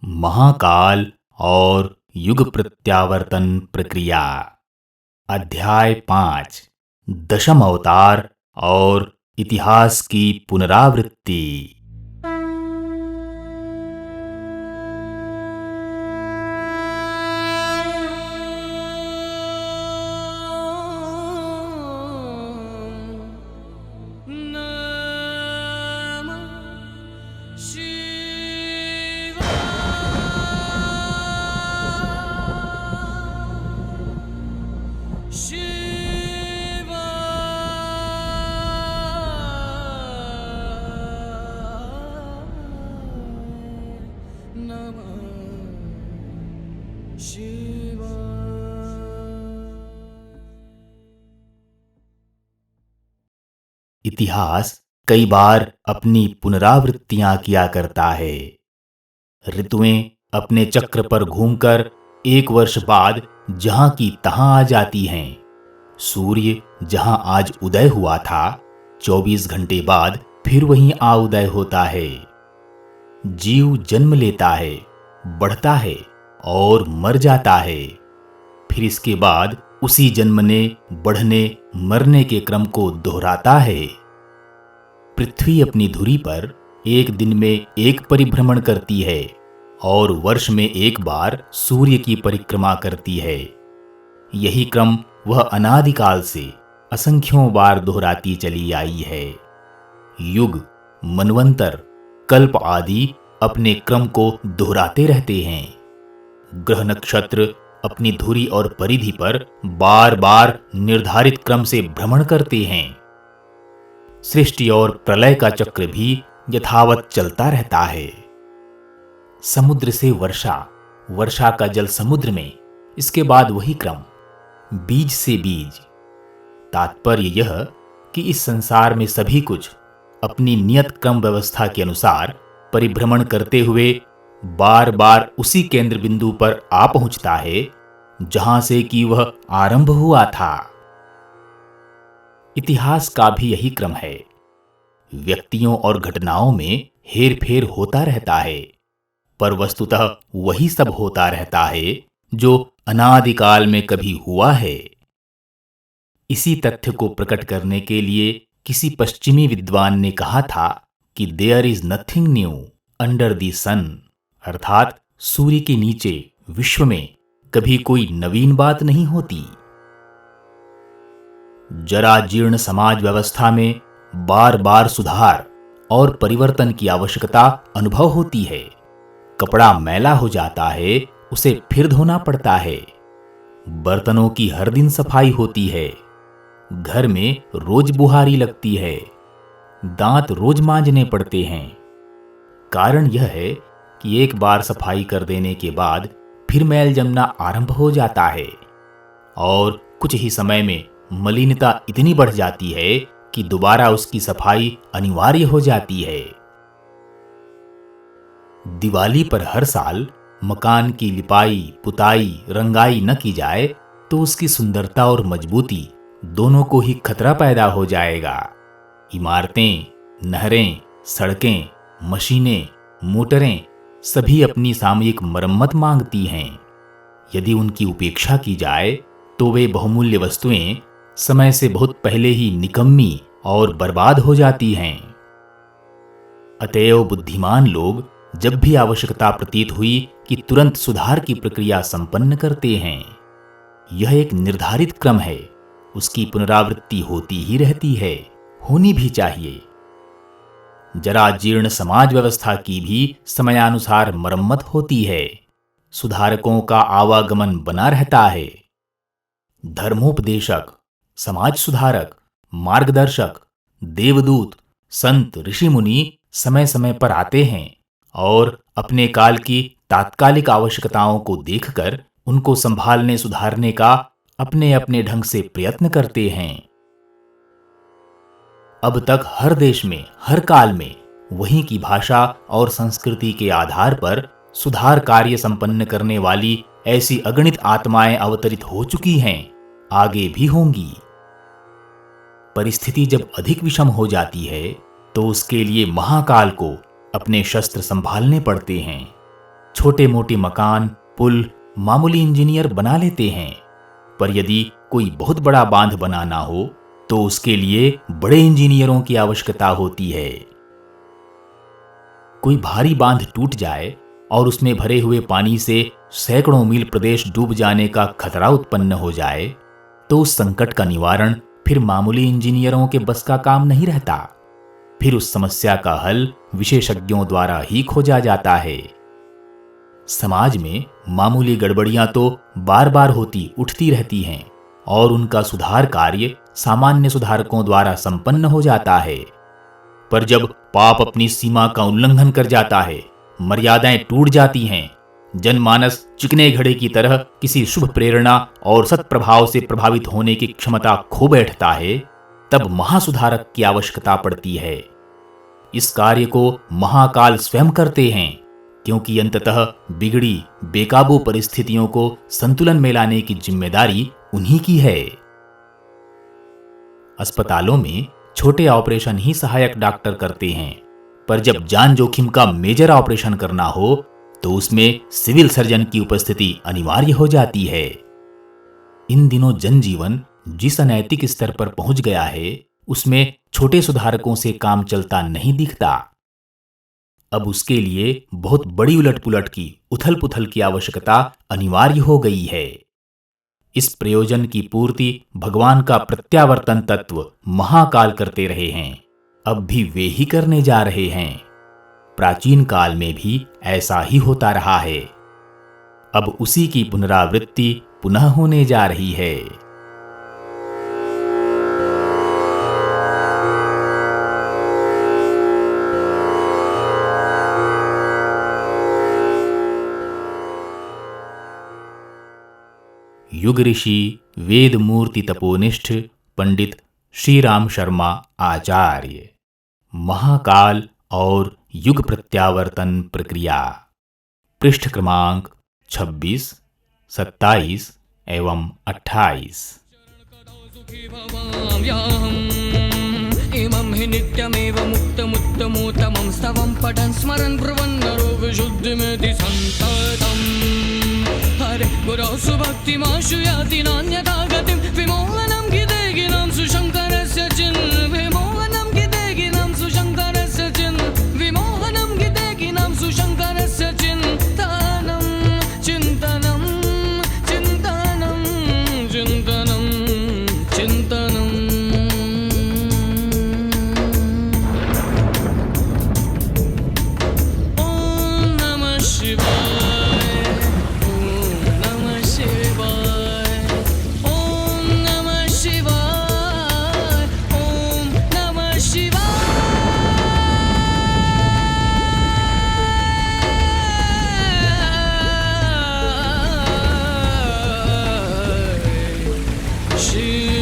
महाकाल और युग प्रत्यावर्तन प्रक्रिया। अध्याय 5 दशम अवतार और इतिहास की पुनरावृत्ति। इतिहास कई बार अपनी पुनरावृत्तियां किया करता है। ऋतुएं अपने चक्र पर घूमकर एक वर्ष बाद जहां की तहां आ जाती हैं। सूर्य जहां आज उदय हुआ था, 24 घंटे बाद फिर वहीं आ उदय होता है। जीव जन्म लेता है, बढ़ता है और मर जाता है। फिर इसके बाद उसी जन्मने, बढ़ने, मरने के क्रम को दोहराता है। पृथ्वी अपनी धुरी पर एक दिन में एक परिभ्रमण करती है और वर्ष में एक बार सूर्य की परिक्रमा करती है। यही क्रम वह अनादिकाल से असंख्यों बार दोहराती चली आई है। युग, मनवंतर, कल्प आदि अपने क्रम को दोहराते रहते हैं। ग्रह नक्षत्र अपनी धुरी और परिधि पर बार बार निर्धारित क्रम से भ्रमण करते हैं। सृष्टि और प्रलय का चक्र भी यथावत चलता रहता है। समुद्र से वर्षा, वर्षा का जल समुद्र में, इसके बाद वही क्रम, बीज से बीज। तात्पर्य यह कि इस संसार में सभी कुछ अपनी नियत क्रम व्यवस्था के अनुसार परिभ्रमण करते हुए बार बार उसी केंद्र बिंदु पर आ पहुंचता है जहां से कि वह आरंभ हुआ था। इतिहास का भी यही क्रम है। व्यक्तियों और घटनाओं में हेरफेर होता रहता है, पर वस्तुतः वही सब होता रहता है जो अनादिकाल में कभी हुआ है। इसी तथ्य को प्रकट करने के लिए किसी पश्चिमी विद्वान ने कहा था कि there is nothing new under the sun, अर्थात सूर्य के नीचे विश्व में कभी कोई नवीन बात नहीं होती। जरा जीर्ण समाज व्यवस्था में बार बार सुधार और परिवर्तन की आवश्यकता अनुभव होती है। कपड़ा मैला हो जाता है, उसे फिर धोना पड़ता है। बर्तनों की हर दिन सफाई होती है। घर में रोज बुहारी लगती है। दांत रोज मांजने पड़ते हैं। कारण यह है कि एक बार सफाई कर देने के बाद फिर मैल जमना आरंभ हो जाता है और कुछ ही समय में मलिनता इतनी बढ़ जाती है कि दोबारा उसकी सफाई अनिवार्य हो जाती है। दिवाली पर हर साल मकान की लिपाई, पुताई, रंगाई न की जाए तो उसकी सुंदरता और मजबूती दोनों को ही खतरा पैदा हो जाएगा। इमारतें, नहरें, सड़कें, मशीनें, मोटरें सभी अपनी सामयिक मरम्मत मांगती हैं। यदि उनकी उपेक्षा की जाए तो वे बहुमूल्य वस्तुएं समय से बहुत पहले ही निकम्मी और बर्बाद हो जाती हैं। अतएव बुद्धिमान लोग जब भी आवश्यकता प्रतीत हुई कि तुरंत सुधार की प्रक्रिया संपन्न करते हैं। यह एक निर्धारित क्रम है, उसकी पुनरावृत्ति होती ही रहती है, होनी भी चाहिए। जरा जीर्ण समाज व्यवस्था की भी समयानुसार मरम्मत होती है। सुधारकों का आवागमन बना रहता है। धर्मोपदेशक, समाज सुधारक, मार्गदर्शक, देवदूत, संत, ऋषि मुनि समय समय पर आते हैं और अपने काल की तात्कालिक आवश्यकताओं को देखकर उनको संभालने सुधारने का अपने अपने ढंग से प्रयत्न करते हैं। अब तक हर देश में, हर काल में वहीं की भाषा और संस्कृति के आधार पर सुधार कार्य संपन्न करने वाली ऐसी अगणित आत्माएं अवतरित हो चुकी हैं, आगे भी होंगी। परिस्थिति जब अधिक विषम हो जाती है तो उसके लिए महाकाल को अपने शस्त्र संभालने पड़ते हैं। छोटे मोटे मकान, पुल मामूली इंजीनियर बना लेते हैं, पर यदि कोई बहुत बड़ा बांध बनाना हो तो उसके लिए बड़े इंजीनियरों की आवश्यकता होती है। कोई भारी बांध टूट जाए और उसमें भरे हुए पानी से सैकड़ों मील प्रदेश डूब जाने का खतरा उत्पन्न हो जाए तो उस संकट का निवारण फिर मामूली इंजीनियरों के बस का काम नहीं रहता। फिर उस समस्या का हल विशेषज्ञों द्वारा ही खोजा जाता है। समाज में मामूली गड़बड़ियां तो बार बार उठती रहती हैं और उनका सुधार कार्य सामान्य सुधारकों द्वारा संपन्न हो जाता है। पर जब पाप अपनी सीमा का उल्लंघन कर जाता है, मर्यादाएं टूट जाती हैं, जनमानस चिकने घड़े की तरह किसी शुभ प्रेरणा और सत्प्रभाव से प्रभावित होने की क्षमता खो बैठता है, तब महासुधारक की आवश्यकता पड़ती है। इस कार्य को महाकाल स्वयं करते हैं, क्योंकि अंततः बिगड़ी बेकाबू परिस्थितियों को संतुलन में लाने की जिम्मेदारी उन्हीं की है। अस्पतालों में छोटे ऑपरेशन ही सहायक डॉक्टर करते हैं, पर जब जान जोखिम का मेजर ऑपरेशन करना हो तो उसमें सिविल सर्जन की उपस्थिति अनिवार्य हो जाती है। इन दिनों जनजीवन जिस अनैतिक स्तर पर पहुंच गया है, उसमें छोटे सुधारकों से काम चलता नहीं दिखता। अब उसके लिए बहुत बड़ी उलट-पुलट की, उथल-पुथल की आवश्यकता अनिवार्य हो गई है। इस प्रयोजन की पूर्ति भगवान का प्रत्यावर्तन तत्व महाकाल करते रहे हैं, अब भी वे ही करने जा रहे हैं। प्राचीन काल में भी ऐसा ही होता रहा है। अब उसी की पुनरावृत्ति पुनः होने जा रही है। युग ऋषि वेद मूर्ति तपोनिष्ठ पंडित श्री राम शर्मा आचार्य। महाकाल और युग प्रत्यावर्तन प्रक्रिया। पृष्ठ क्रमांक 26, 27 एवं 28। इमं हि नित्यमेव मुक्तमुत्तमोत्तमं स्तवं पठन् स्मरन् ब्रुवन् नरो विशुद्धिमिति सन्ततम्। हरे गुरौ सुभक्तिमाशु याति नान्यथा गतिं विमोहनं गिदेगिनं सुशङ्करस्य चिन् विमोहनं गिदेगिनं सुशङ्करस्य चिन् विमोहनं गिदेगिनं सुशङ्करस्य चिन्तनं चिन्तनं चिन्तनं चिन्तनं चिन्तनम्। She